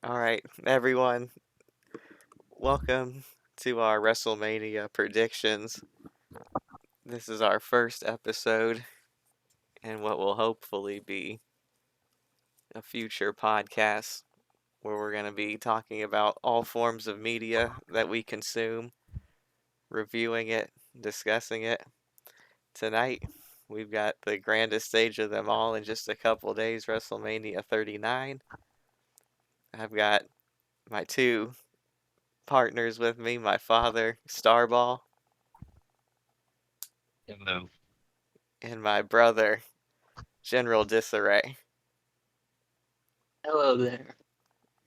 All right, everyone, welcome to our WrestleMania predictions. This is our first episode and what will hopefully be a future podcast where we're going to be talking about all forms of media that we consume, reviewing it, discussing it. Tonight, we've got the grandest stage of them all in just a couple days, WrestleMania 39. I've got my two partners with me, my father, Starball, Hello. and my brother, General Disarray. Hello there.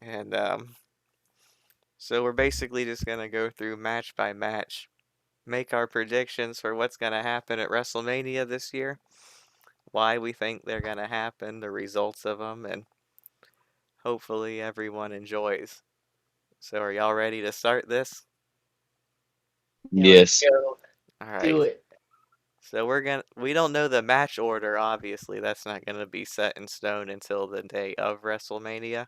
And so we're basically just going to go through match by match, make our predictions for what's going to happen at WrestleMania this year, why we think they're going to happen, the results of them, and hopefully everyone enjoys. So are y'all ready to start this? Yeah, let's Yes. go. All right. Do it. So we don't know the match order, obviously. That's not going to be set in stone until the day of WrestleMania.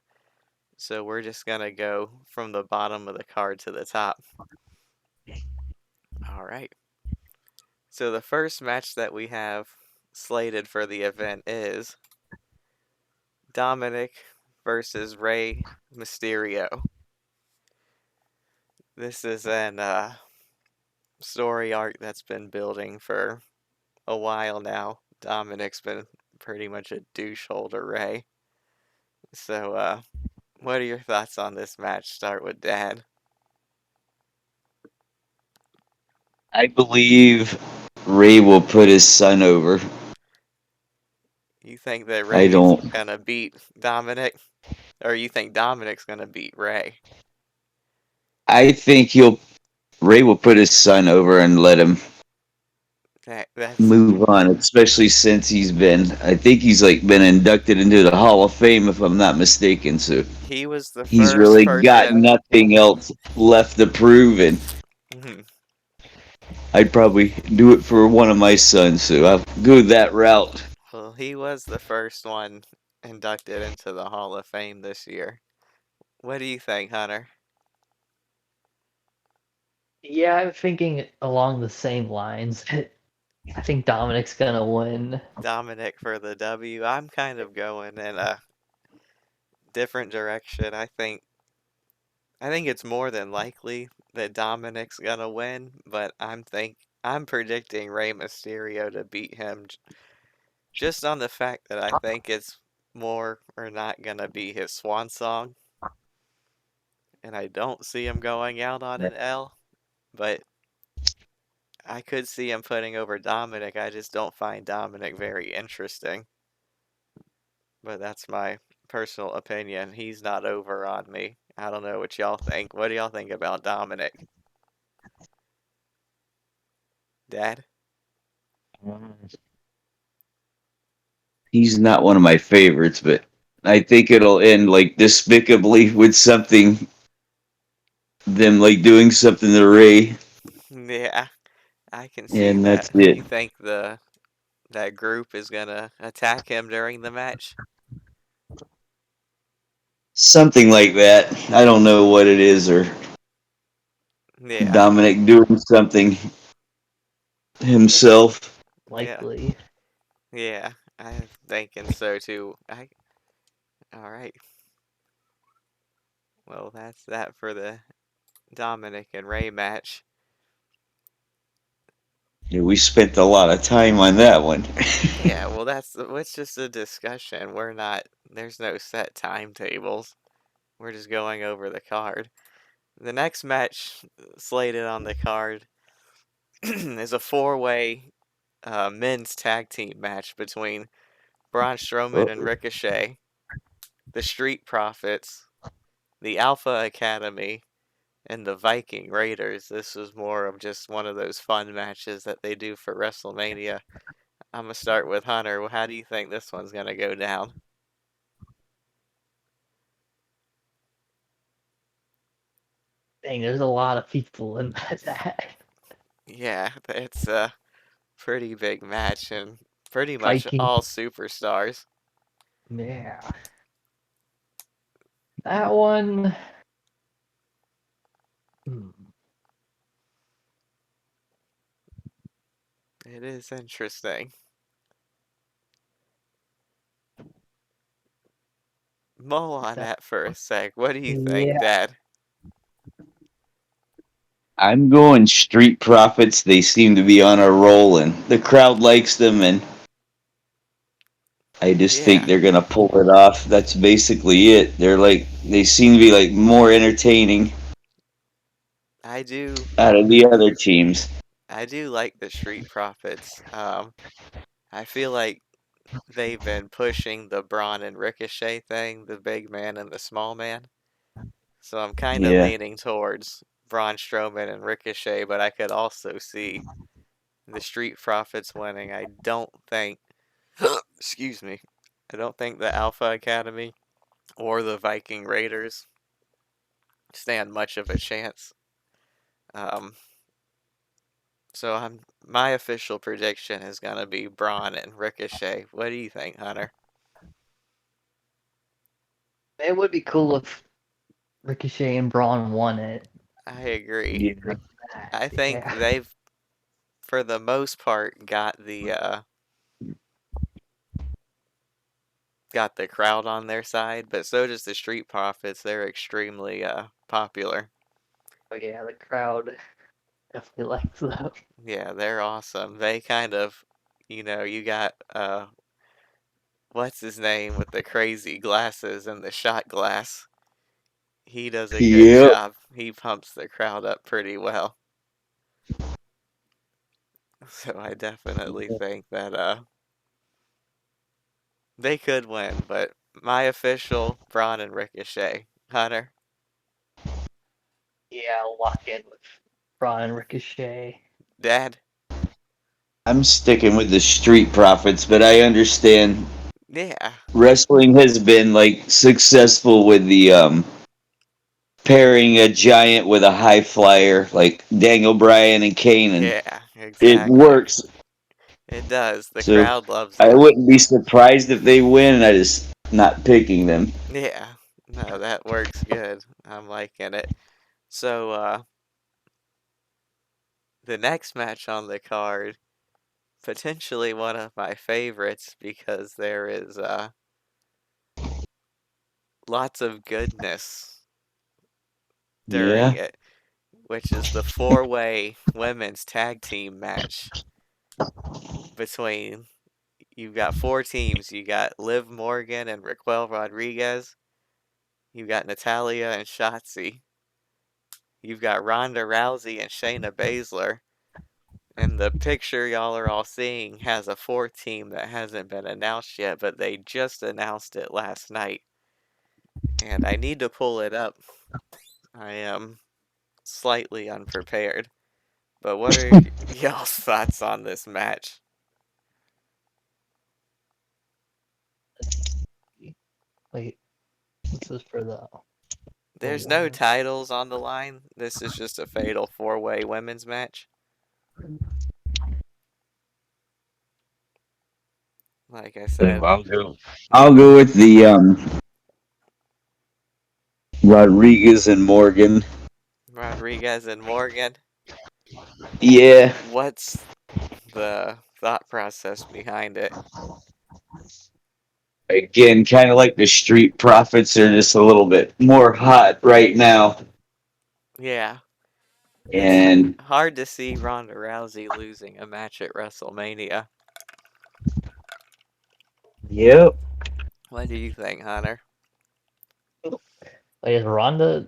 So we're just going to go from the bottom of the card to the top. All right. So the first match that we have slated for the event is Dominic versus Rey Mysterio. This is an story arc that's been building for a while now. Dominic's been pretty much a douche-hole to Rey. So, what are your thoughts on this match? Start with Dad. I believe Ray will put his son over. You think that I Rey's don't. gonna beat Dominic? Or you think Dominic's gonna beat Rey? I think he'll. Ray will put his son over and let him That's move on, especially since he's been. I think he's like been inducted into the Hall of Fame, if I'm not mistaken. So he was the he's first really got person. nothing else left to prove, and Mhm. I'd probably do it for one of my sons. So I'll go that route. Well, he was the first one inducted into the Hall of Fame this year. What do you think, Hunter? Yeah, I'm thinking along the same lines. I think Dominic's gonna win. Dominic for the W. I'm kind of going in a different direction. I think it's more than likely that Dominic's gonna win, but I'm predicting Rey Mysterio to beat him just on the fact that I think it's more or not gonna be his swan song, and I don't see him going out on an L, but I could see him putting over Dominic. I just don't find Dominic very interesting. But that's my personal opinion. He's not over on me. I don't know what y'all think. What do y'all think about Dominic? Dad? He's not one of my favorites, but I think it'll end like despicably with something them like doing something to Ray, Yeah, I can see and that. that's it. You think the that group is gonna attack him during the match? Something like that. I don't know what it is, or Yeah, Dominic doing something It's himself. yeah, likely. yeah. I'm thinking so too. All right. Well, that's that for the Dominic and Ray match. Yeah, we spent a lot of time on that one. Yeah, well, that's just a discussion. We're not. There's no set timetables. We're just going over the card. The next match slated on the card is a four-way men's tag team match between Braun Strowman and Ricochet, the Street Profits, the Alpha Academy, and the Viking Raiders. This was more of just one of those fun matches that they do for WrestleMania. I'm gonna start with Hunter. How do you think this one's gonna go down? Dang, there's a lot of people in that. Yeah, it's a pretty big match and pretty much Viking. all superstars. Yeah. That one. Hmm, It is interesting. Mull on that, that for a sec. What do you think, yeah, Dad? I'm going Street Profits. They seem to be on a roll, and the crowd likes them, and I just think Yeah, they're gonna pull it off. That's basically it. They seem to be like more entertaining I do. out of the other teams. I do like the Street Profits. I feel like they've been pushing the Braun and Ricochet thing, the big man and the small man. So I'm kind of Yeah, leaning towards Braun Strowman and Ricochet, but I could also see the Street Profits winning. I don't think, excuse me, I don't think the Alpha Academy or the Viking Raiders stand much of a chance. Um, so my official prediction is gonna be Braun and Ricochet. What do you think, Hunter? it would be cool if Ricochet and Braun won it. I agree. yeah, I think Yeah. they've, for the most part, got the crowd on their side, but so does the Street Profits. They're extremely popular. But yeah, the crowd definitely likes them. Yeah, they're awesome. They kind of, you got what's his name with the crazy glasses and the shot glass. He does a good yep. job. He pumps the crowd up pretty well. So I definitely think that they could win, but my official Braun and Ricochet. Hunter, Yeah, I'll lock in with Braun and Ricochet. Dad. I'm sticking with the Street Profits, but I understand Yeah, wrestling has been like successful with the pairing a giant with a high flyer like Daniel Bryan and Kane, and yeah, it exactly. works. It does. The So crowd loves I it. wouldn't be surprised if they win. I just not picking them. Yeah, no, that works good. I'm liking it. So, the next match on the card, potentially one of my favorites because there is lots of goodness during Yeah, it, which is the four-way women's tag team match between you've got four teams. You got Liv Morgan and Raquel Rodriguez. You got Natalia and Shotzi. You've got Ronda Rousey and Shayna Baszler. And the picture y'all are all seeing has a fourth team that hasn't been announced yet, but they just announced it last night. And I need to pull it up. I am slightly unprepared. But what are y'all's thoughts on this match? Wait, this is for the There's no women's. titles on the line. This is just a fatal four-way women's match. Like I so said, I'll go with the Rodriguez and Morgan. Rodriguez and Morgan. Yeah, What's the thought process behind it? again, kind of like the Street Profits are just a little bit more hot right now. Yeah, it's And hard to see Ronda Rousey losing a match at WrestleMania. yep, What do you think, Hunter? Wait, is Ronda?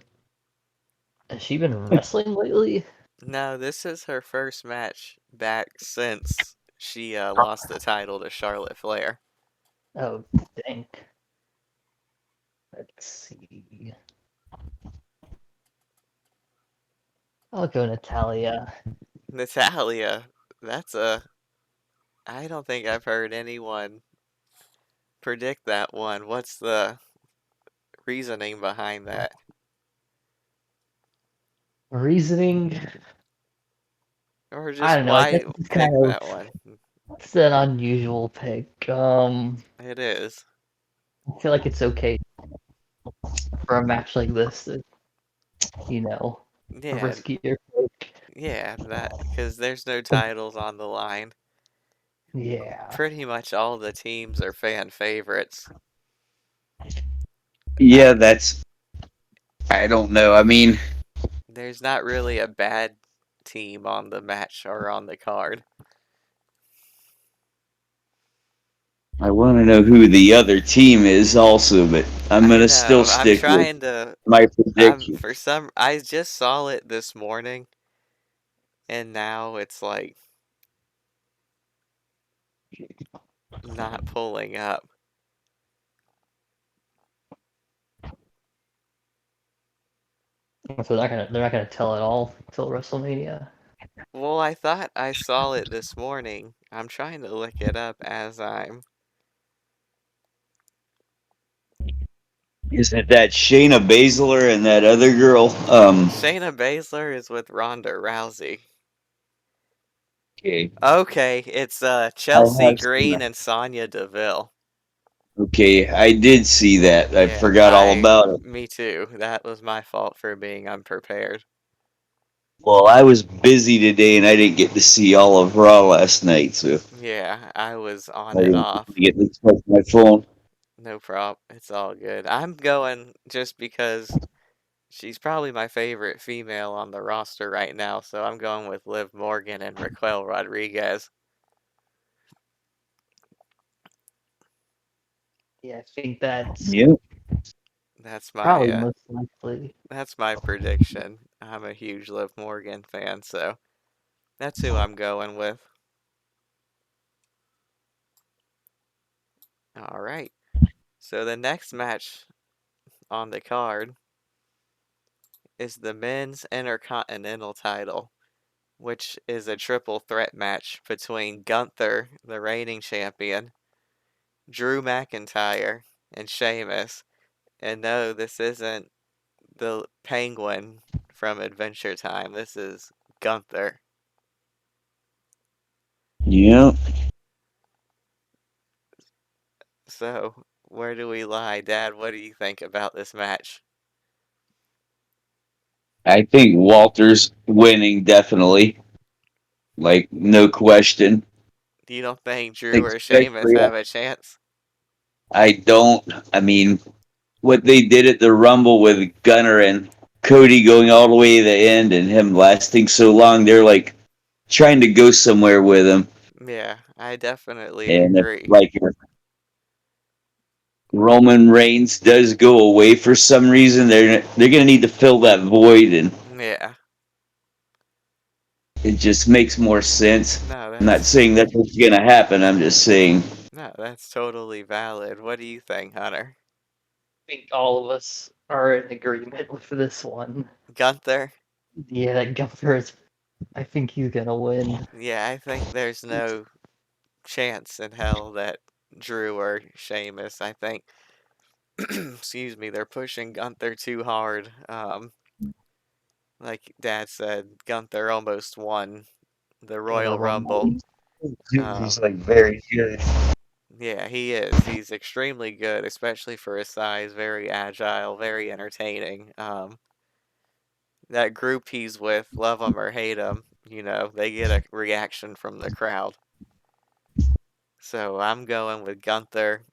Has she been wrestling lately? No, this is her first match back since she lost the title to Charlotte Flair. Oh, dang. Let's see. I'll go Natalia. Natalia, that's a. I don't think I've heard anyone predict that one. What's the reasoning behind that? Reasoning? Or I just don't know. I why think it's pick kind of that one? it's an unusual pick. It is. I feel like it's okay. for a match like this, you know, a Yeah, riskier pick. yeah, that because there's no titles on the line. Yeah. Pretty much all the teams are fan favorites. I, Yeah, that's. I don't know. I mean, there's not really a bad team on the match or on the card. I want to know who the other team is also, but I'm I gonna still know. I'm stick with trying to. my I'm prediction. for some. I just saw it this morning, and now it's like not pulling up. So they're not gonna tell it all till WrestleMania. Well, I thought I saw it this morning. I'm trying to look it up as I'm. Is it that Shayna Baszler and that other girl? Shayna Baszler is with Ronda Rousey. Okay, Okay, it's I Chelsea have seen Green that. and Sonya Deville. Okay, I did see that. I Yeah, forgot all about it. me too. That was my fault for being unprepared. Well, I was busy today and I didn't get to see all of Raw last night, so Yeah, I was on I and didn't off. get to touch my phone. No prob. It's all good. I'm going just because she's probably my favorite female on the roster right now, so I'm going with Liv Morgan and Raquel Rodriguez. Yeah, I think that's Yeah, That's probably my most likely. that's my prediction. I'm a huge Liv Morgan fan, so that's who I'm going with. All right. So the next match on the card is the men's Intercontinental title, which is a triple threat match between Gunther, the reigning champion, Drew McIntyre, and Sheamus. And no, this isn't the Penguin from Adventure Time. This is Gunther. yeah. So, where do we lie, Dad? What do you think about this match? I think Walter's winning definitely, like no question. You don't think Drew Think or Sheamus especially, have a chance? I don't. I mean, what they did at the Rumble with Gunner and Cody going all the way to the end and him lasting so long, they're like trying to go somewhere with him. Yeah, I definitely And if agree. like if Roman Reigns does go away for some reason, they're gonna need to fill that void, and Yeah. it just makes more sense. No, I'm not that's saying that's what's gonna happen. I'm just saying, no, that's totally valid. What do you think, Hunter? I think all of us are in agreement with this one. Gunther? Yeah, that Gunther is. I think he's gonna win. Yeah, I think there's no chance in hell that Drew or Sheamus, I think, excuse me, they're pushing Gunther too hard. Like Dad said, Gunther almost won the Yeah, the Royal Rumble. Rumble. he's Um, like very good. yeah, he is. He's extremely good, especially for his size. Very agile, very entertaining. That group he's with, love him or hate him, they get a reaction from the crowd. So I'm going with Gunther.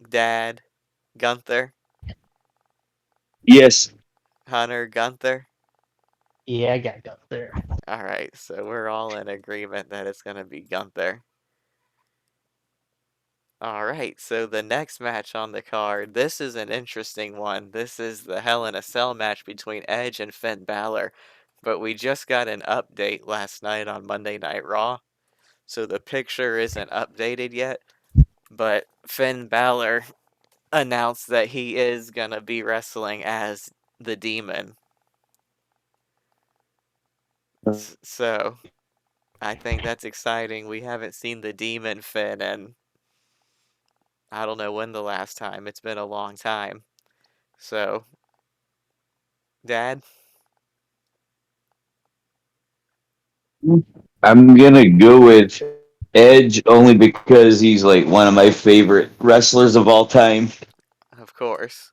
Dad, Gunther, Yes, Hunter, Gunther. Yeah, I got Gunther. All right, so we're all in agreement that it's going to be Gunther. All right, so the next match on the card, this is an interesting one. This is the Hell in a Cell match between Edge and Finn Balor. But we just got an update last night on Monday Night Raw, so the picture isn't updated yet. But Finn Balor announced that he is going to be wrestling as the Demon. So I think that's exciting. We haven't seen the Demon Finn in I don't know when the last time. It's been a long time. So, Dad, I'm gonna go with Edge only because he's like one of my favorite wrestlers of all time. Of course.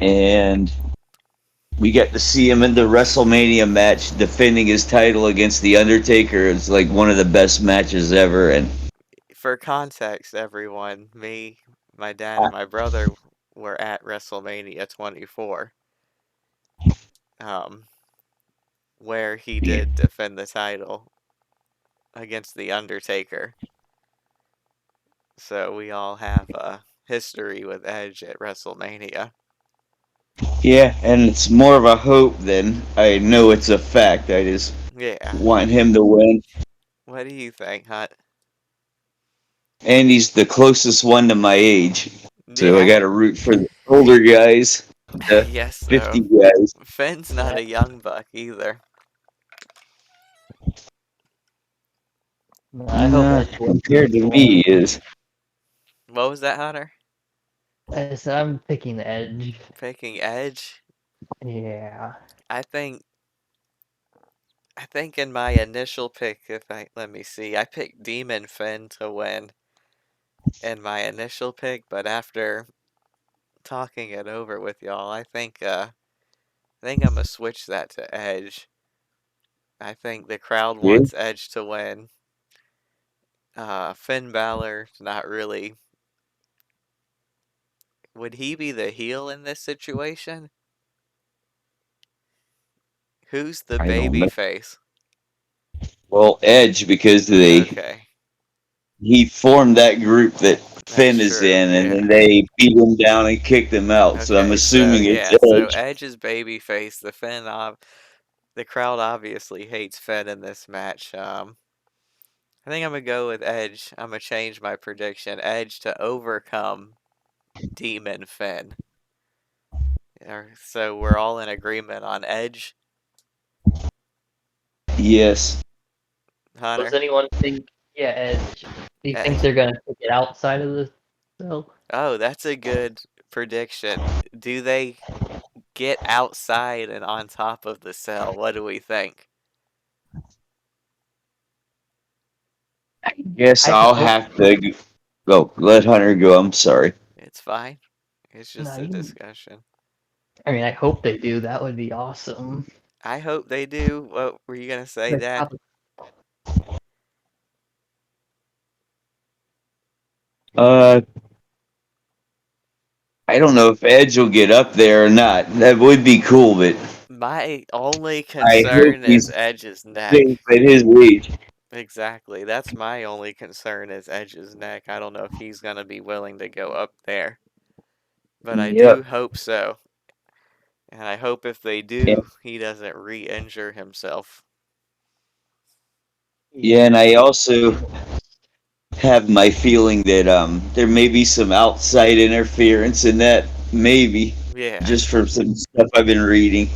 And we got to see him in the WrestleMania match defending his title against The Undertaker. It's like one of the best matches ever. And For context, everyone, me, my dad, and my brother were at WrestleMania 24, um, where he yeah, did defend the title against The Undertaker. So we all have a history with Edge at WrestleMania. yeah, and it's more of a hope than I know it's a fact. I just Yeah. want him to win. What do you think, Hunt? And he's the closest one to my age. So I Yeah, got to root for the older guys, I the guess 50 so. guys. Finn's not Yeah. a young buck either. I hope Edge Compared wins to as me, well. is What was that, Hunter? I'm picking the Edge. Picking Edge? Yeah. I think I think in my initial pick, if I let me see, I picked Demon Finn to win in my initial pick, but after talking it over with y'all, I think I'm gonna switch that to Edge. I think the crowd yeah, wants Edge to win. Finn Balor's not really. Would he be the heel in this situation? Who's the I don't baby know. face? Well, Edge, because Okay, he formed that group that that's Finn is true. in, and then Yeah. they beat him down and kicked him out. So I'm Okay, so assuming it's yeah, so Edge. Edge's baby face. The crowd obviously hates Finn in this match. I think I'm gonna go with Edge. I'm gonna change my prediction. Edge to overcome Demon Finn. So we're all in agreement on Edge, Yes. Does Hunter. anyone think, yeah, Edge? Do you think Edge. they're gonna take it outside of the cell? Oh, that's a good prediction. Do they get outside and on top of the cell? What do we think? Yes, I I'll hope. have to go. Let Hunter go. I'm sorry. It's fine. It's No, just a discussion. I mean, I hope they do. That would be awesome. I hope they do. What were you gonna say, They're Dad? probably- Uh, I don't know if Edge will get up there or not. That would be cool, but My only I hope concern is he's Edge's neck. safe at his age. Exactly. That's my only concern is Edge's neck. I don't know if he's gonna be willing to go up there, but I do Yep. hope so. And I hope if they Yeah, do, he doesn't re-injure himself. yeah, Yeah. and I also have my feeling that there may be some outside interference in that, maybe Yeah. just from some stuff I've been reading.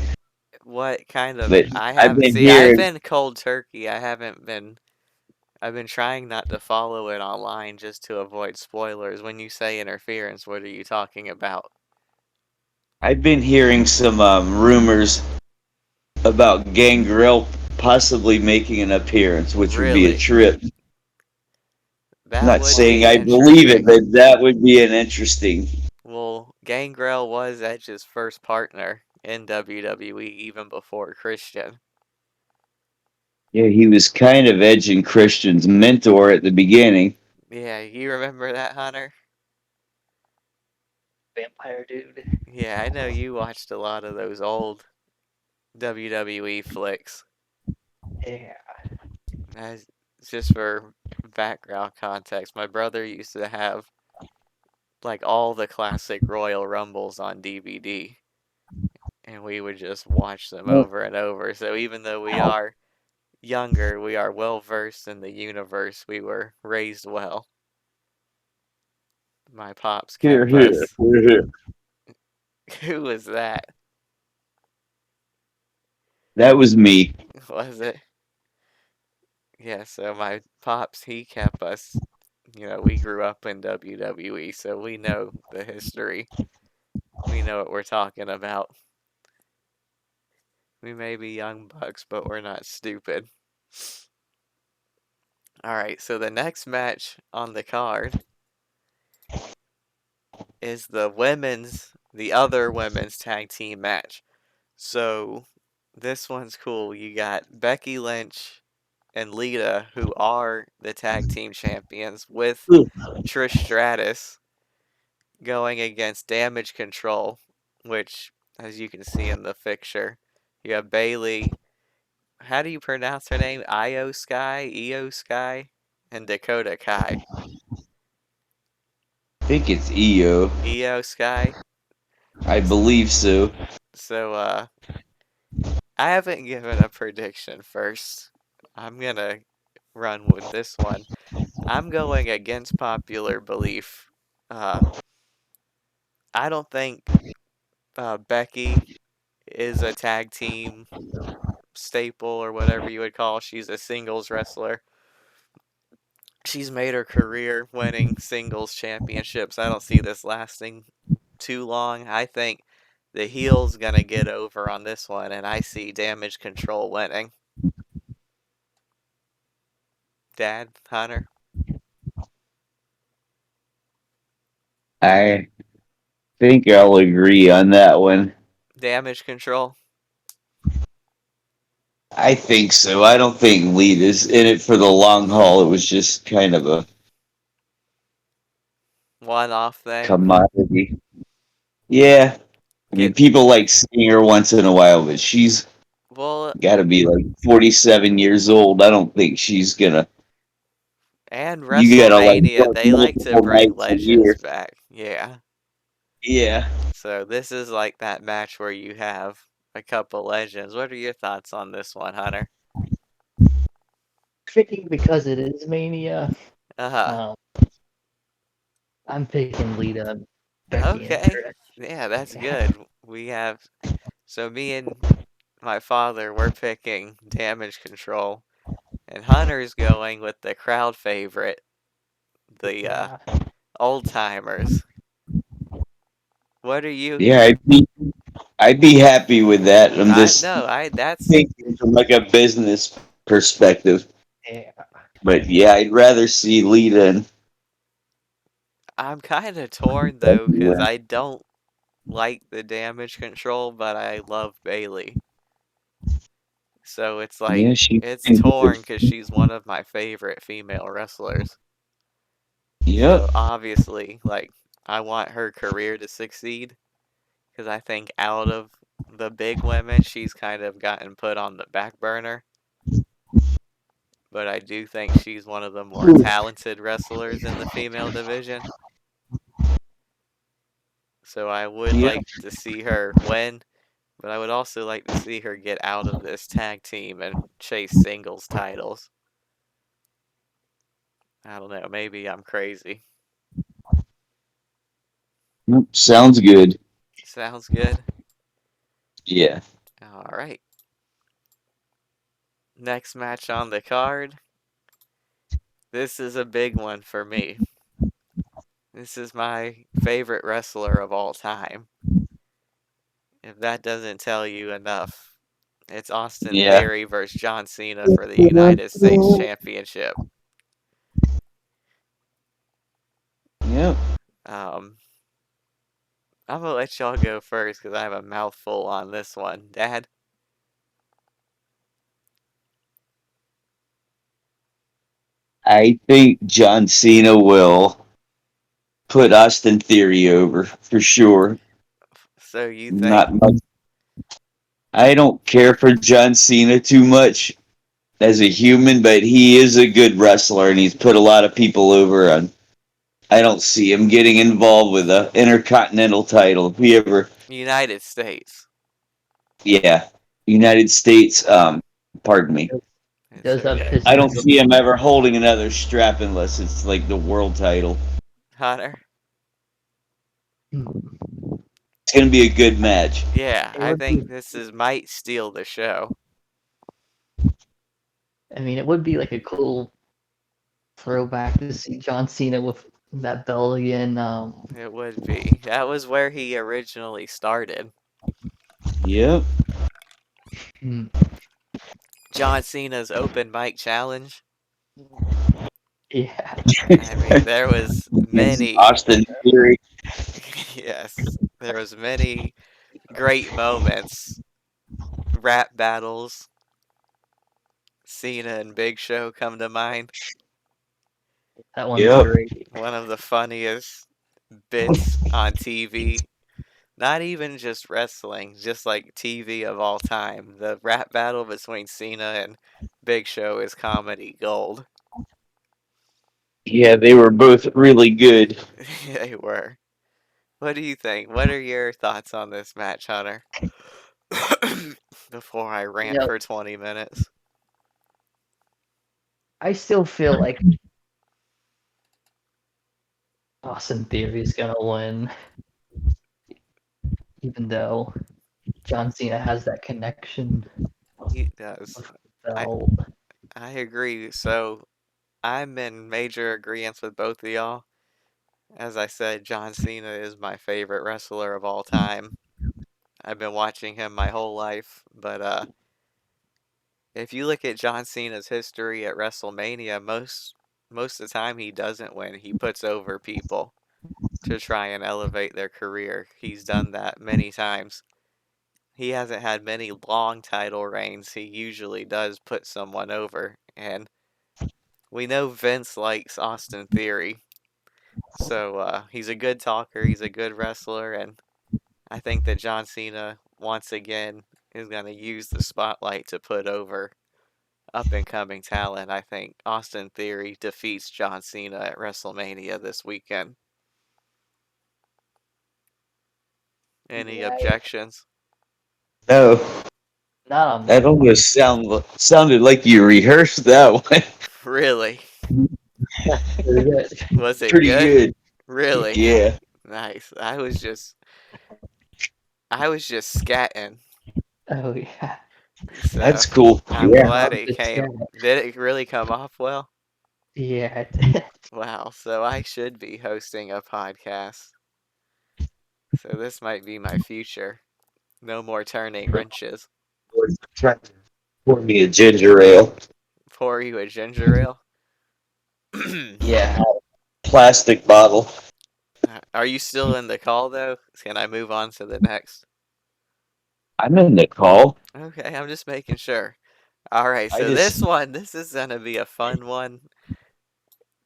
What kind of But I I've have been see I've hearing, been cold turkey. I've been trying not to follow it online just to avoid spoilers. When you say interference, what are you talking about? I've been hearing some rumors about Gangrel possibly making an appearance, which would be a Really? trip. I'm That not would saying be I believe it, interesting. but that would be an interesting. Well, Gangrel was Edge's first partner in WWE even before Christian. Yeah, he was kind of Edge and Christian's mentor at the beginning. Yeah, you remember that, Hunter? Vampire dude. Yeah, I know you watched a lot of those old WWE flicks. Yeah. As just for background context, my brother used to have like all the classic Royal Rumbles on DVD, and we would just watch them Well, over and over. So even though we are younger, we are well versed in the universe. We were raised well. My pops here, kept here, us. here, here. Who was that? That was me. Was it? Yeah, so my pops, he kept us. We grew up in WWE, so we know the history. We know what we're talking about. We may be young bucks, but we're not stupid. Alright, so the next match on the card is the other women's tag team match. So this one's cool. You got Becky Lynch and Lita, who are the tag team champions, with Trish Stratus going against Damage Control, which, as you can see in the picture, you have Bailey. How do you pronounce her name? Io Sky, and Dakota Kai. I think it's EO. Io Sky. I believe so. So, I haven't given a prediction first. I'm gonna run with this one. I'm going against popular belief. Uh, I don't think Becky is a tag team staple or whatever you would call. She's a singles wrestler. She's made her career winning singles championships. I don't see this lasting too long. I think the heel's gonna get over on this one, and I see Damage Control winning. Dad, Hunter, I think I'll agree on that one. Damage Control. I think so. I don't think Lita's in it for the long haul. It was just kind of a One-off thing. commodity. Yeah. I mean, Get people like seeing her once in a while, but she's well, got to be like 47 years old. I don't think she's gonna. and You gotta like WrestleMania, work they like to multiple bring nights a legends year. back. Yeah. Yeah. So this is like that match where you have a couple legends. What are your thoughts on this one, Hunter? Picking because it is Mania. Uh-huh. Um, I'm picking Lita, Becky, and Okay. Trish. Yeah, that's Yeah, good. We have so me and my father, we're picking Damage Control, and Hunter's going with the crowd favorite, the yeah. old timers. What are you? Yeah, I'd be happy with that. I'm I just no, I that's thinking from like a business perspective. Yeah. But yeah, I'd rather see Lita and I'm kind of torn Becky though, because win. I don't like the Damage Control, but I love Bailey. So it's like Yeah, she's it's been good. torn because she's one of my favorite female wrestlers. Yep. So obviously, like I want her career to succeed because I think out of the big women, she's kind of gotten put on the back burner. But I do think she's one of the more talented wrestlers in the female division. So I would Yep. like to see her win, but I would also like to see her get out of this tag team and chase singles titles. I don't know, maybe I'm crazy. Yep. Sounds good. Sounds good. Yeah. All right. Next match on the card. This is a big one for me. This is my favorite wrestler of all time. If that doesn't tell you enough, it's Austin Yeah. Theory versus John Cena for the United States Championship. Yep. Um, I'm gonna let y'all go first because I have a mouthful on this one. Dad? I think John Cena will put Austin Theory over for sure. So you think Not much. I don't care for John Cena too much as a human, but he is a good wrestler and he's put a lot of people over. On I don't see him getting involved with a intercontinental title. If he ever, United States? yeah, United States. Pardon me. He It's does have okay. I don't history. see him ever holding another strap unless it's like the world title. Hunter? It's gonna be a good match. Yeah, It I would think be. this is might steal the show. I mean, it would be like a cool throwback to see John Cena with that belt again. It would be. That was where he originally started. Yep. hmm, John Cena's open mic challenge. yeah. I mean, there was Against many. Austin Theory. Yes, there was many great moments. Rap battles, Cena and Big Show come to mind. That one's Yep. great. One of the funniest bits on TV. Not even just wrestling, just like TV of all time. The rap battle between Cena and Big Show is comedy gold. Yeah, they were both really good. They were. What do you think? What are your thoughts on this match, Hunter? Before I You rant know, for 20 minutes. I still feel like Austin Theory is gonna win, even though John Cena has that connection He does. with the I belt. I agree. So I'm in major agreement with both of y'all. As I said, John Cena is my favorite wrestler of all time. I've been watching him my whole life, but if you look at John Cena's history at Wrestlemania, most of the time he doesn't win. He puts over people to try and elevate their career. He's done that many times. He hasn't had many long title reigns. He usually does put someone over, and we know Vince likes Austin Theory. So he's a good talker, he's a good wrestler, and I think that John Cena once again is going to use the spotlight to put over up and coming talent. I think Austin Theory defeats John Cena at WrestleMania this weekend. Any Yeah, objections? No, not on that that one. almost sounded like you rehearsed that one. Really? Very good. Was it Pretty good? good. Really? Yeah, Nice. I was just scatting. Oh yeah, So that's cool. I'm Yeah. glad love it the came. chat. Did it really come off well? Yeah, Wow. So I should be hosting a podcast. So this might be my future. No more turning wrenches. Trying to pour me a ginger ale. Pour you a ginger ale. yeah. Plastic bottle. Are you still in the call though? Can I move on to the next? I'm in the call. Okay, I'm just making sure. All right, I so just this is gonna be a fun one.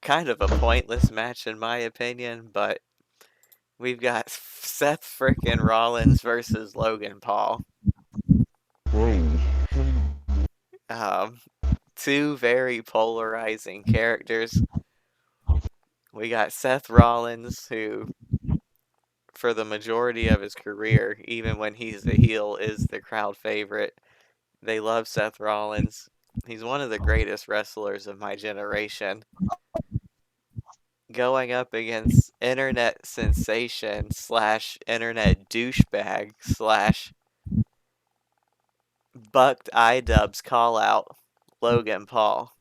Kind of a pointless match in my opinion, but we've got Seth frickin' Rollins versus Logan Paul. Um, two very polarizing characters. We got Seth Rollins, who, for the majority of his career, even when he's the heel, is the crowd favorite. They love Seth Rollins. He's one of the greatest wrestlers of my generation. Going up against internet sensation slash internet douchebag slash bucked iDubbbz call out Logan Paul.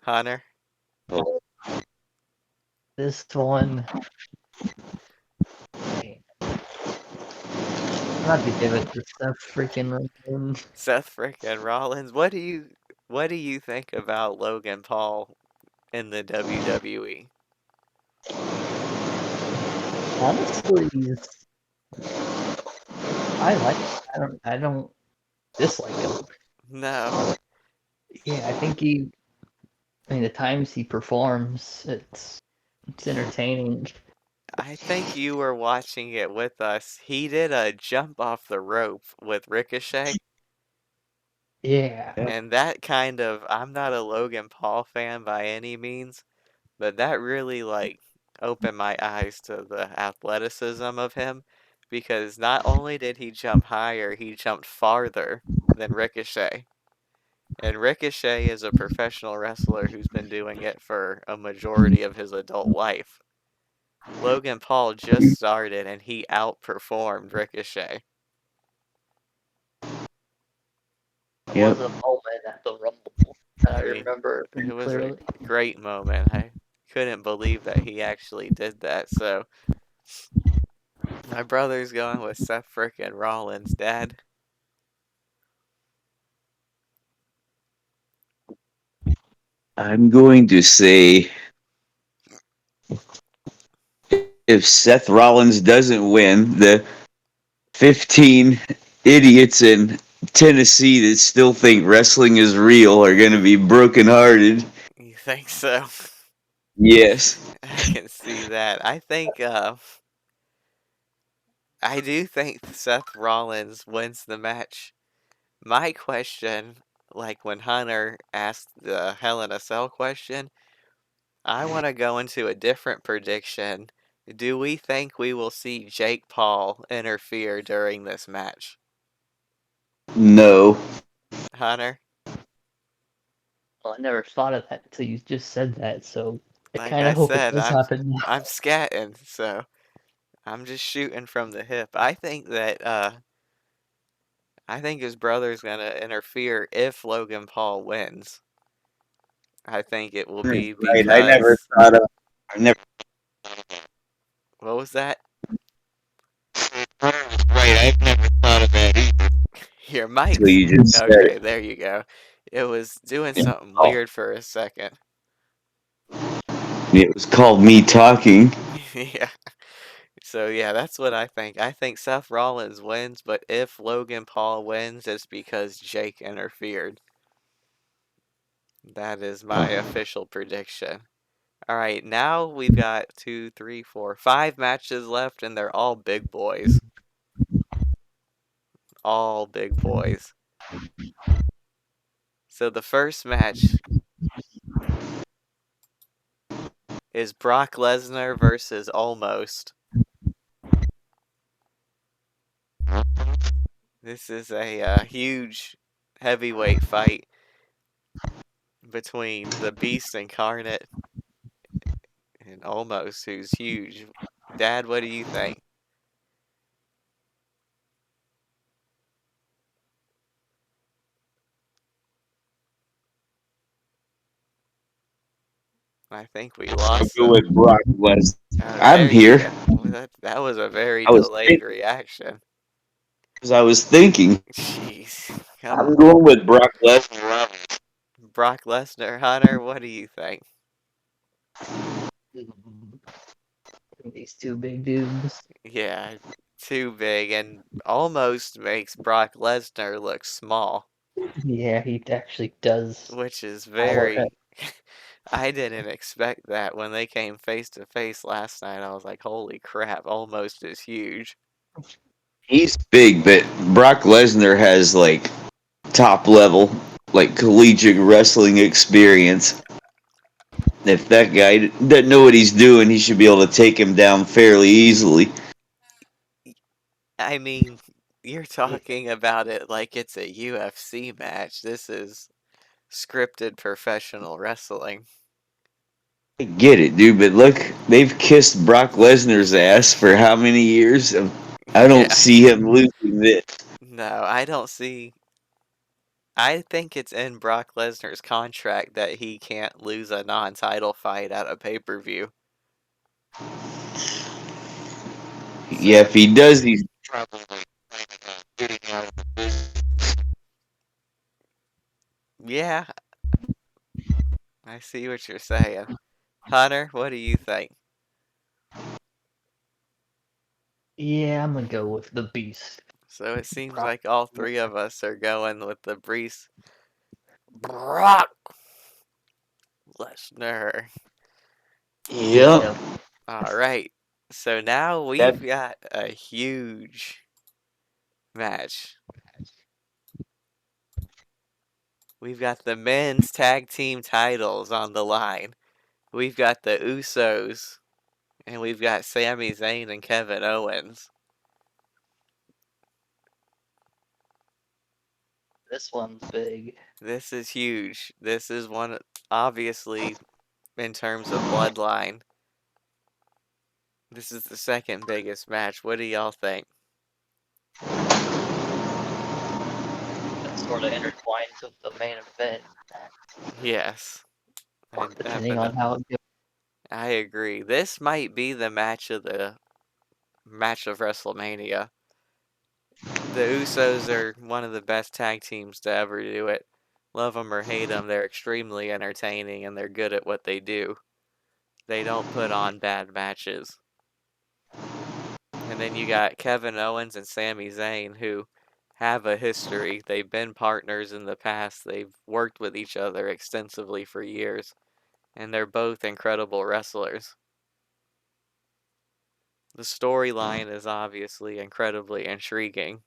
Hunter? This one, I'm about to give it to Seth freaking Rollins. Seth frickin' Rollins. What do you think about Logan Paul in the WWE? Honestly, I like. I don't dislike him. No. Yeah, I think he. I mean, the times he performs, it's entertaining. I think you were watching it with us. He did a jump off the rope with Ricochet, Yeah, and that kind of I'm not a Logan Paul fan by any means, but that really like opened my eyes to the athleticism of him because not only did he jump higher, he jumped farther than Ricochet. And Ricochet is a professional wrestler who's been doing it for a majority of his adult life. Logan Paul just started and he outperformed Ricochet. there yep. was a moment at the Rumble that I I mean, remember it pretty was a clearly. great moment. I couldn't believe that he actually did that. So, my brother's going with Seth frickin' Rollins, Dad. I'm going to say If Seth Rollins doesn't win, the 15 idiots in Tennessee that still think wrestling is real are going to be brokenhearted. You think so? Yes. I can see that. I do think Seth Rollins wins the match. My question, like when Hunter asked the Hell in a Cell question, I want to go into a different prediction. Do we think we will see Jake Paul interfere during this match? No. Hunter, Well, I never thought of that until you just said that, so I like kind I of hope it said, does happen now. I'm scatting, so I'm just shooting from the hip. I think his brother's gonna interfere if Logan Paul wins. I think it will be Right. I never because thought of. I never. what was that? Right. I've never thought of that either. Your Until mic's you just said okay, it. there you go. It was doing Yeah. something Oh, weird for a second. it was called me talking. Yeah. So yeah, that's what I think. I think Seth Rollins wins, but if Logan Paul wins, it's because Jake interfered. That is my official prediction. All right, now we've got two, three, four, five matches left, and they're all big boys. All big boys. So the first match is Brock Lesnar versus Almost. This is a huge heavyweight fight between the Beast Incarnate and Almost, who's huge. Dad, what do you think? I think we I'll lost go him. with Brock Lesnar. Oh, I'm there you here. go. Well, that was a very I was delayed thinking. reaction. I was thinking. Jeez, come I'm on. going with Brock Lesnar. Brock Lesnar, Hunter, what do you think? These two big dudes. Yeah, too big and almost makes Brock Lesnar look small, Yeah, he actually does which is tower it. very. I didn't expect that when they came face to face last night. I was like, holy crap, almost is huge. He's big, but Brock Lesnar has like top level, like collegiate wrestling experience. If that guy doesn't know what he's doing, he should be able to take him down fairly easily. I mean, you're talking about it like it's a UFC match. This is scripted professional wrestling. I get it, dude, but look, they've kissed Brock Lesnar's ass for how many years? I don't Yeah, see him losing this. no, I don't see. I think it's in Brock Lesnar's contract that he can't lose a non title fight at a pay per view. Yeah, So, if he does, he's probably getting out of the business. yeah, I see what you're saying. Hunter, what do you think? Yeah, I'm gonna go with the Beast. So it seems Brock like all three Lesnar. of us are going with the Brees Brock Lesnar. Yep. Yep. All right. So now That we've got a huge match. We've got the men's tag team titles on the line. We've got the Usos, and we've got Sami Zayn and Kevin Owens. This one's big. This is huge. This is one, obviously, in terms of bloodline. This is the second biggest match. What do y'all think? That sort of intertwines with the main event, Yes, I depending on how it goes. I agree. This might be the match of WrestleMania. The Usos are one of the best tag teams to ever do it. Love them or hate them, they're extremely entertaining and they're good at what they do. They don't put on bad matches. And then you got Kevin Owens and Sami Zayn, who have a history. They've been partners in the past. They've worked with each other extensively for years, and they're both incredible wrestlers. The storyline is obviously incredibly intriguing.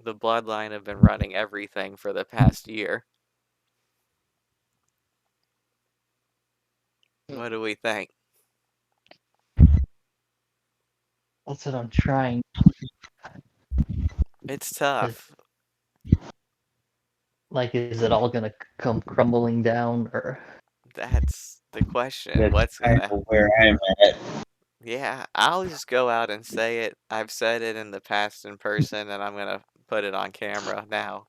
The Bloodline have been running everything for the past year. What do we think? That's what I'm trying. It's To, tough. like, is it all gonna come crumbling down, or That's the question. That's What's kind gonna. of where I'm at. Yeah, I'll just go out and say it. I've said it in the past in person, and I'm gonna put it on camera now.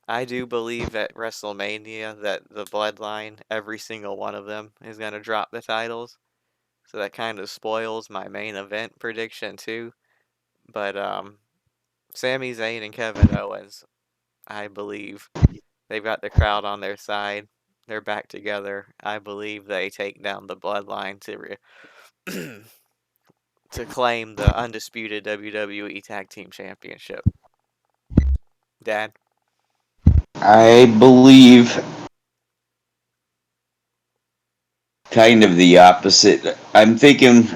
I do believe at WrestleMania that the Bloodline, every single one of them, is gonna drop the titles. So that kind of spoils my main event prediction too. But Sami Zayn and Kevin Owens, I believe they've got the crowd on their side. They're back together. I believe they take down the Bloodline to claim the undisputed WWE Tag Team Championship. Dad? I believe kind of the opposite. I'm thinking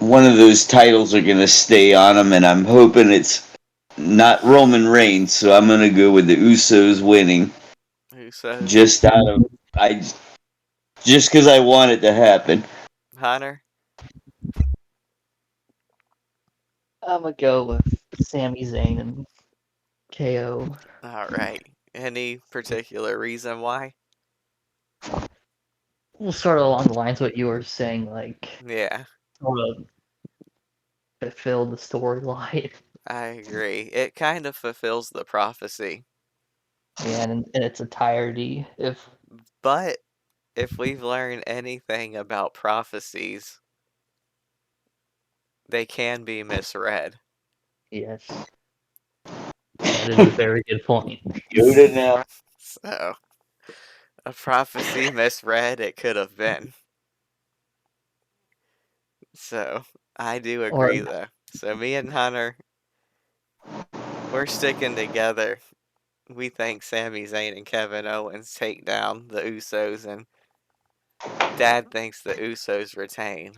one of those titles are going to stay on them, and I'm hoping it's not Roman Reigns, so I'm going to go with the Usos winning. Who says? Just out of I just because I want it to happen. Hunter? I'm gonna go with Sami Zayn and KO. Alright. Any particular reason why? We'll start along the lines of what you were saying, like Yeah, sort of fulfill the storyline. I agree. It kind of fulfills the prophecy. And in its entirety. If But if we've learned anything about prophecies, they can be misread. yes, that is a very good point. Yoda now. So, a prophecy misread, it could have been. So, I do Or agree though. So, me and Hunter, we're sticking together. We think Sami Zayn and Kevin Owens take down the Usos, and Dad thinks the Usos retain.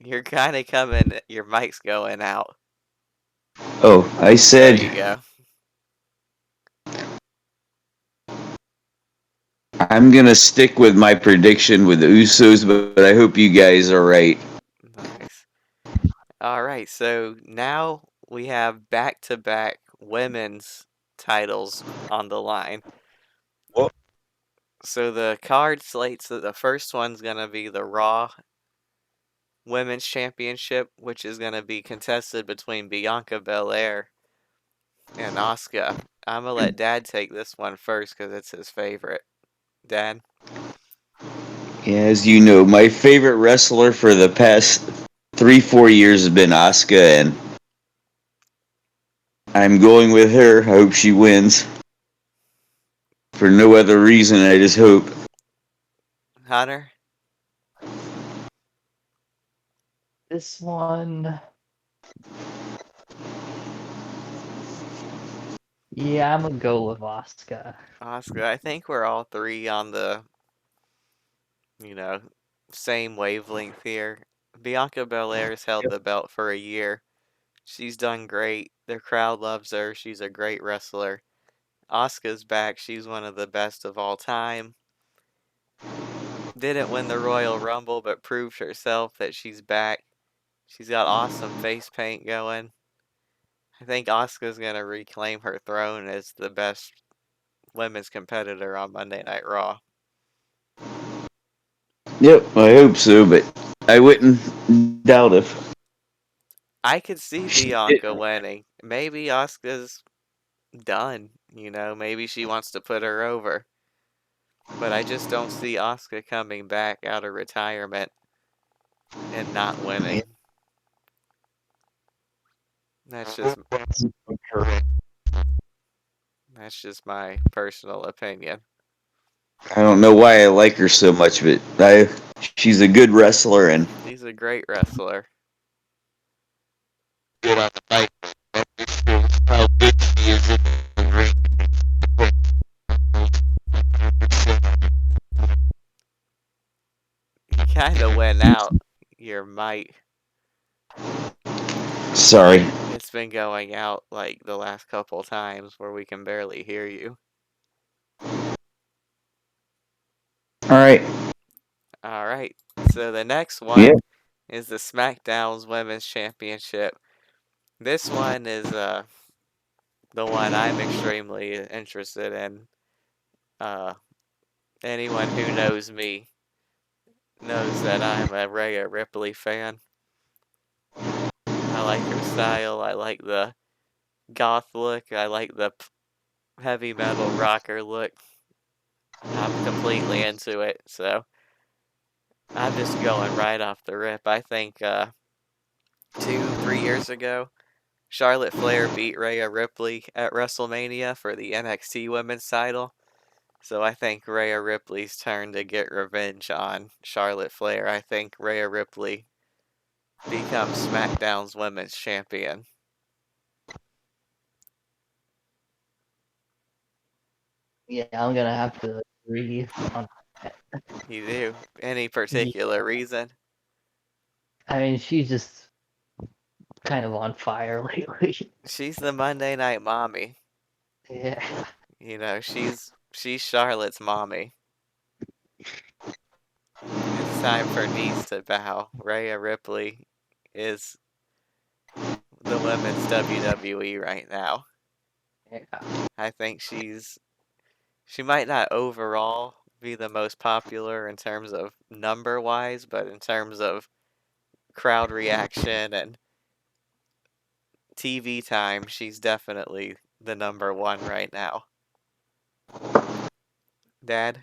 You're kind of coming, your mic's going out. Oh, I There said you go. I'm gonna stick with my prediction with the Usos, but I hope you guys are right. Nice. All right, so now we have back-to-back women's titles on the line. Well, So the card slates that the first one's gonna be the Raw Women's Championship, which is gonna be contested between Bianca Belair and Asuka. I'm gonna let Dad take this one first because it's his favorite. Dad? as you know, my favorite wrestler for the past 3-4 years has been Asuka, and I'm going with her. I hope she wins. For no other reason, I just hope. Hunter? this one, yeah, I'm gonna go with Asuka. Asuka. I think we're all three on the, you know, same wavelength here. Bianca Belair's held the belt for a year. She's done great. The crowd loves her. She's a great wrestler. Asuka's back. She's one of the best of all time. Didn't win the Royal Rumble, but proved herself that she's back. She's got awesome face paint going. I think Asuka's going to reclaim her throne as the best women's competitor on Monday Night Raw. Yep, I hope so, but I wouldn't doubt if I could see she did. Bianca winning. Maybe Asuka's done, maybe she wants to put her over. But I just don't see Asuka coming back out of retirement and not winning. That's just That's just my personal opinion. I don't know why I like her so much, but she's a good wrestler and She's a great wrestler. good on the mic. That just shows how good she is in the ring. You kind of went out. Your mic. Sorry. It's been going out like the last couple times where we can barely hear you. All right. All right. So the next Yeah. one is the SmackDown's Women's Championship. This one is the one I'm extremely interested in. Uh, anyone who knows me knows that I'm a Rhea Ripley fan. I like her style. I like the goth look. I like the heavy metal rocker look. I'm completely into it. So I'm just going right off the rip. I think 3 years ago, Charlotte Flair beat Rhea Ripley at WrestleMania for the NXT Women's title. So I think Rhea Ripley's turn to get revenge on Charlotte Flair. I think Rhea Ripley becomes SmackDown's Women's Champion. Yeah, I'm gonna have to agree on that. You do? Any Yeah, particular reason? I mean, she's just kind of on fire lately. She's the Monday Night Mommy. Yeah, You know, she's Charlotte's mommy. It's time for knees to bow. Rhea Ripley is the women's WWE right now. yeah, I think she might not overall be the most popular in terms of number wise, but in terms of crowd reaction and TV time, she's definitely the number one right now. Dad?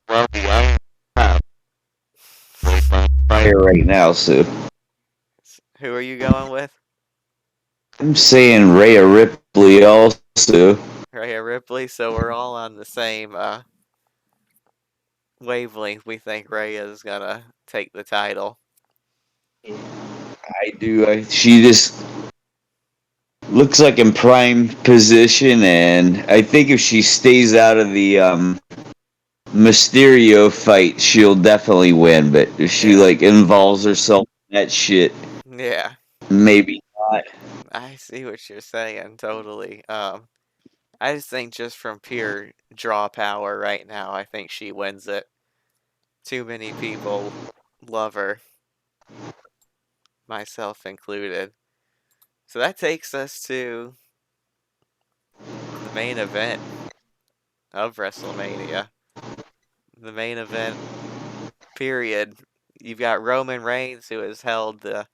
Well, I have fire right now, so Who are you going with? I'm saying Rhea Ripley also. Rhea Ripley, so we're all on the same wavelength. We think Rhea is gonna take the title. yeah. I do. She just looks like in prime position, and I think if she stays out of the Mysterio fight, she'll definitely win. But if she Yeah. like involves herself in that shit, Yeah. maybe not. I see what you're saying, totally. I just think just from pure draw power right now, I think she wins it. Too many people love her, myself included. So that takes us to the main event of WrestleMania. The main event, period. You've got Roman Reigns, who has held the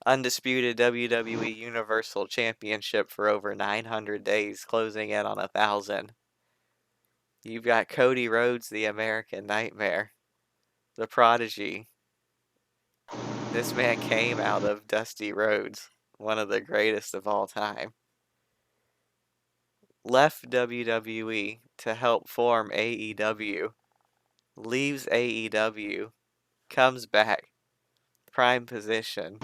undisputed WWE Universal Championship for over 900 days, closing in on 1,000. You've got Cody Rhodes, the American Nightmare, the Prodigy. This man came out of Dusty Rhodes, one of the greatest of all time. Left WWE to help form AEW, leaves AEW, comes back, prime position,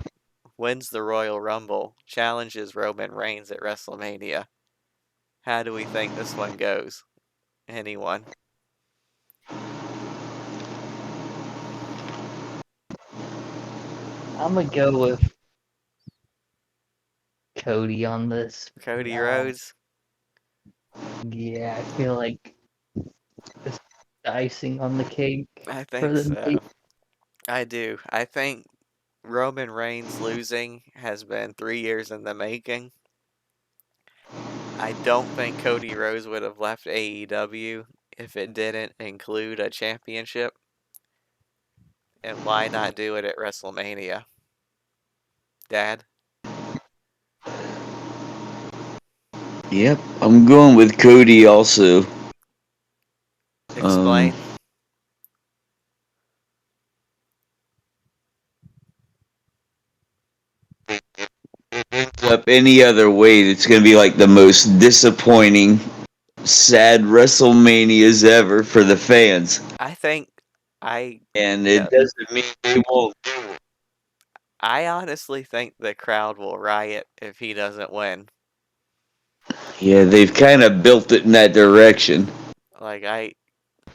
wins the Royal Rumble, challenges Roman Reigns at WrestleMania. How do we think this one goes? Anyone? I'm gonna go with Cody on this. Cody Rhodes? Yeah, I feel like it's the icing on the cake I for think the night. so. I do. I think Roman Reigns losing has been 3 years in the making. I don't think Cody Rhodes would have left AEW if it didn't include a championship. And why not do it at WrestleMania? Dad, Yep, I'm going with Cody also. Um, explain. up any other way, it's going to be like the most disappointing, sad WrestleManias ever for the fans. I think I, And you know, it doesn't mean they won't do it. I honestly think the crowd will riot if he doesn't win. Yeah, they've kind of built it in that direction. Like, I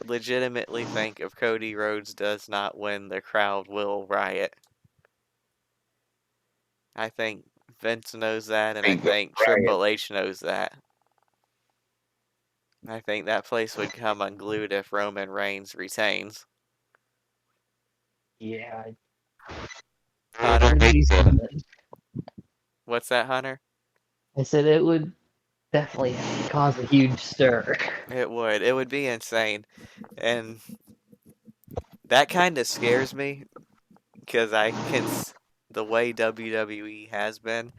legitimately think if Cody Rhodes does not win, the crowd will riot. I think Vince knows that, and I Think of think riot. Triple H knows that. I think that place would come unglued if Roman Reigns retains. Yeah, Hunter? there'd be something. What's that, Hunter? I said it would definitely cause a huge stir. It would. It would be insane. And that kind of scares me because the way WWE has been,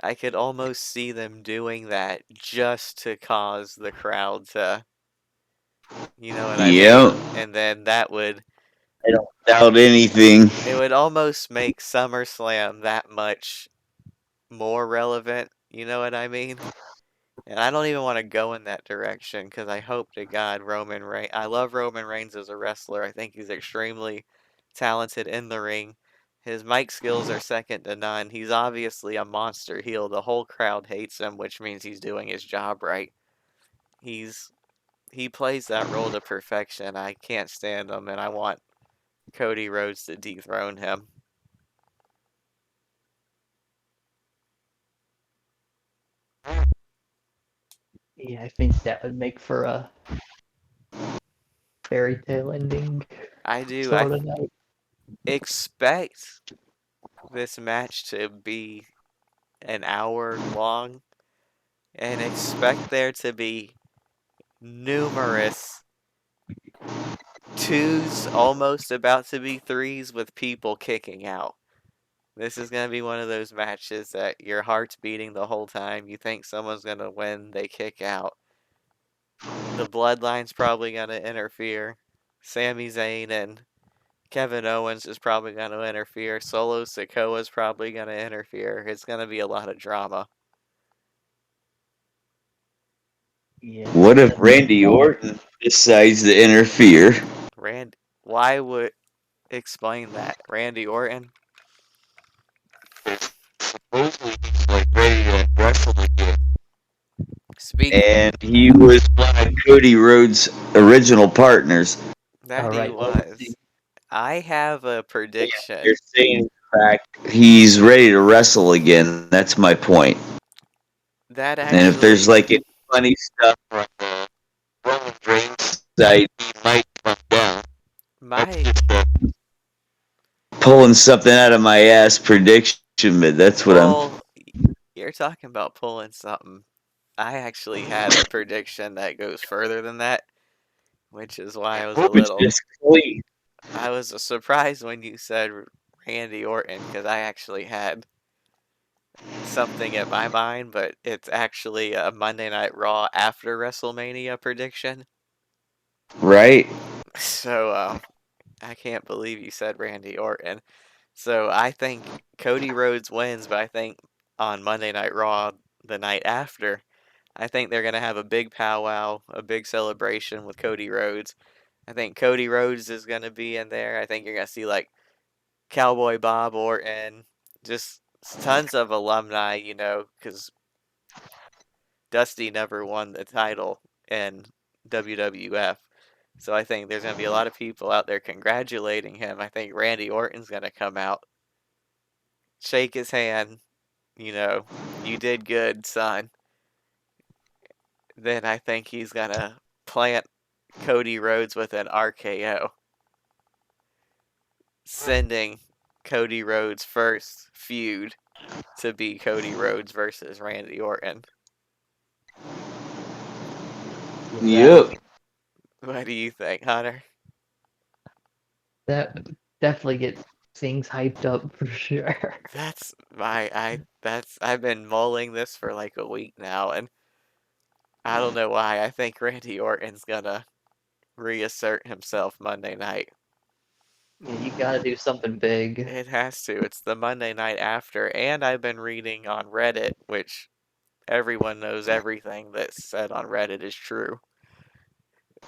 I could almost see them doing that just to cause the crowd to, you know what I Yep. mean? And then that would, I don't doubt anything. it would almost make SummerSlam that much more relevant, you know what I mean? And I don't even want to go in that direction because I hope to God Roman Reigns. I love Roman Reigns as a wrestler. I think he's extremely talented in the ring. His mic skills are second to none. He's obviously a monster heel. The whole crowd hates him, which means he's doing his job right. He's he plays that role to perfection. I can't stand him, and I want Cody Rhodes to dethrone him. Yeah, I think that would make for a fairy tale ending I do. I sort of night. expect this match to be an hour long and expect there to be numerous twos almost about to be threes with people kicking out. This is going to be one of those matches that your heart's beating the whole time. You think someone's going to win, they kick out. The bloodline's probably going to interfere. Sami Zayn and Kevin Owens is probably going to interfere. Solo Sikoa's probably going to interfere. It's going to be a lot of drama. Yeah, What if definitely. Randy Orton decides to interfere? Why would explain that? Randy Orton? Supposedly he's like ready to wrestle again. Speak And he was one of Cody Rhodes' original partners. All that he right, let's see. was. I have a Yeah, they're prediction. saying in fact he's ready to wrestle again. That's my point. That And if there's actually, like any funny stuff from the Roman Reigns side, he might come down. That's my just pulling something out of my ass prediction, but that's what I'm. well, you're talking about pulling something. I actually had a prediction that goes further than that, which is why I hope it's just clean. I was surprised when you said Randy Orton because I actually had something in my mind, but it's actually a Monday Night Raw after WrestleMania prediction. Right? So, I can't believe you said Randy Orton. So I think Cody Rhodes wins, but I think on Monday Night Raw the night after, I think they're gonna have a big powwow, a big celebration with Cody Rhodes. I think Cody Rhodes is gonna be in there. I think you're gonna see like Cowboy Bob Orton, just tons of alumni, you know, because Dusty never won the title in WWF. So I think there's going to be a lot of people out there congratulating him. I think Randy Orton's going to come out, shake his hand, you know, you did good, son. Then I think he's going to plant Cody Rhodes with an RKO, sending Cody Rhodes' first feud to be Cody Rhodes versus Randy Orton. Yeah, Yep. What do you think, Hunter? that would definitely get things hyped up for sure. I've been mulling this for like a week now, and I don't know why. I think Randy Orton's gonna reassert himself Monday night. Yeah, you gotta do something big. It has to. It's the Monday night after, and I've been reading on Reddit, which everyone knows everything that's said on Reddit is true.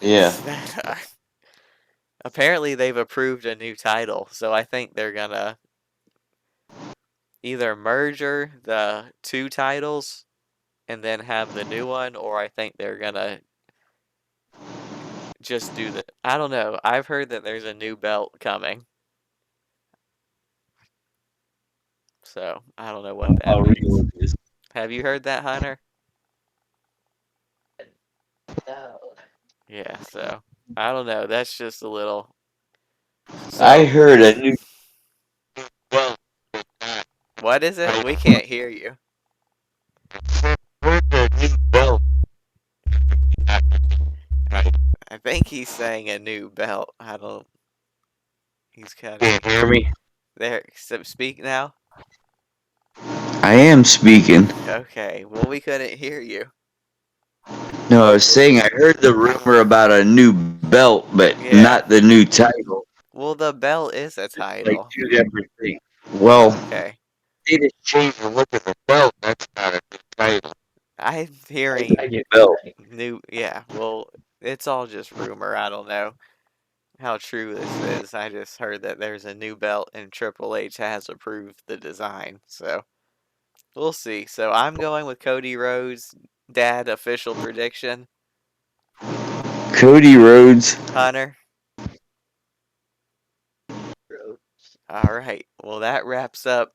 Yeah. Is that apparently they've approved a new title, so I think they're gonna either merger the two titles and then have the new one, or I think they're gonna just do the. I don't know. I've heard that there's a new belt coming, so I don't know what that How real means. it is. Have you heard that, Hunter? No. Yeah, so I don't know. That's just a little. I So, heard a new belt. what is it? We can't hear you. Heard a new belt. I think he's saying a new belt. I don't. He's cutting. Can't hear me. There, so speak now. I am speaking. Okay, well, we couldn't hear you. No, I was saying I heard the rumor about a new belt, but Yeah, not the new title. well, the belt is a Like title. two different things. Well, Okay, they just changed the look of the belt. That's not a new title. I'm I hearing get what Belt. you're saying. new. Yeah, well, it's all just rumor. I don't know how true this is. I just heard that there's a new belt and Triple H has approved the design. So we'll see. So I'm going with Cody Rhodes. Dad, official prediction. Cody Rhodes. Hunter. Bro. All right. Well, that wraps up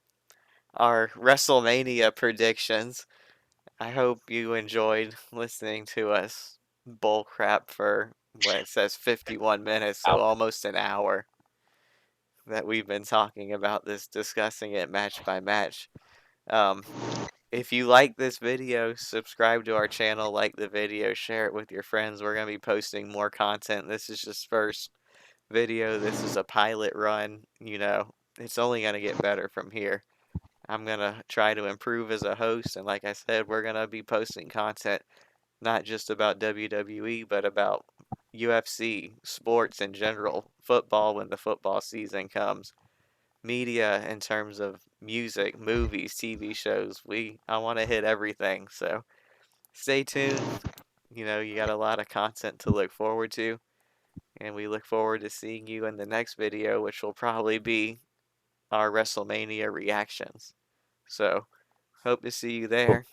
our WrestleMania predictions. I hope you enjoyed listening to us bull crap for what it says 51 minutes, so almost an hour that we've been talking about this, discussing it match by match. Um, if you like this video, subscribe to our channel, like the video, share it with your friends. We're going to be posting more content. This is just first video. This is a pilot run. It's only going to get better from here. I'm going to try to improve as a host, and like I said, we're going to be posting content not just about WWE, but about UFC, sports in general, football when the football season comes, media in terms of music, movies, TV shows. I want to hit everything. So stay tuned. You got a lot of content to look forward to, and we look forward to seeing you in the next video, which will probably be our WrestleMania reactions. So hope to see you there.